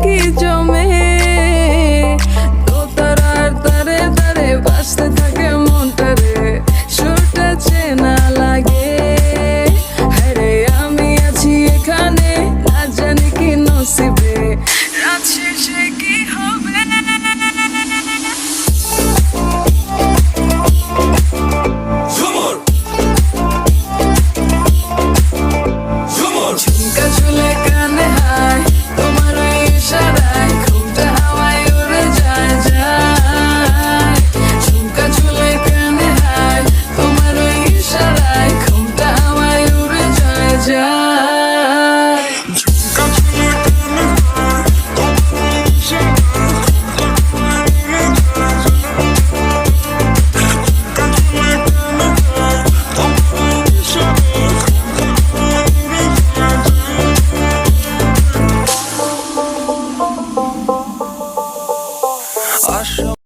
কি জমে, দোতারার তারে তারে বাজতে থাকে মনটারে, সুরটা চেনা লাগে। হ্যারে আমি আছি এখানে, না জানি কি নসিবে, রাত শেষে কি হবে। ঝুমকা চুলে কানে হায়, তোমার ওই ইশারায় ঘুমটা হাওয়ায় উড়ে যায় যায়। ঝুমকা চুলে কানে হায়, তোমার ওই ইশারায় ঘুমটা হাওয়ায় উড়ে যায় যায়। ঝুমকা চুলে কানে হায়, তোমার ওই ইশারায় ঘুমটা হাওয়ায় উড়ে যায় যায়। ঝুমকা চুলে কানে হায়, তোমার ওই ইশারায় ঘুমটা হাওয়ায় উড়ে যায় যায়।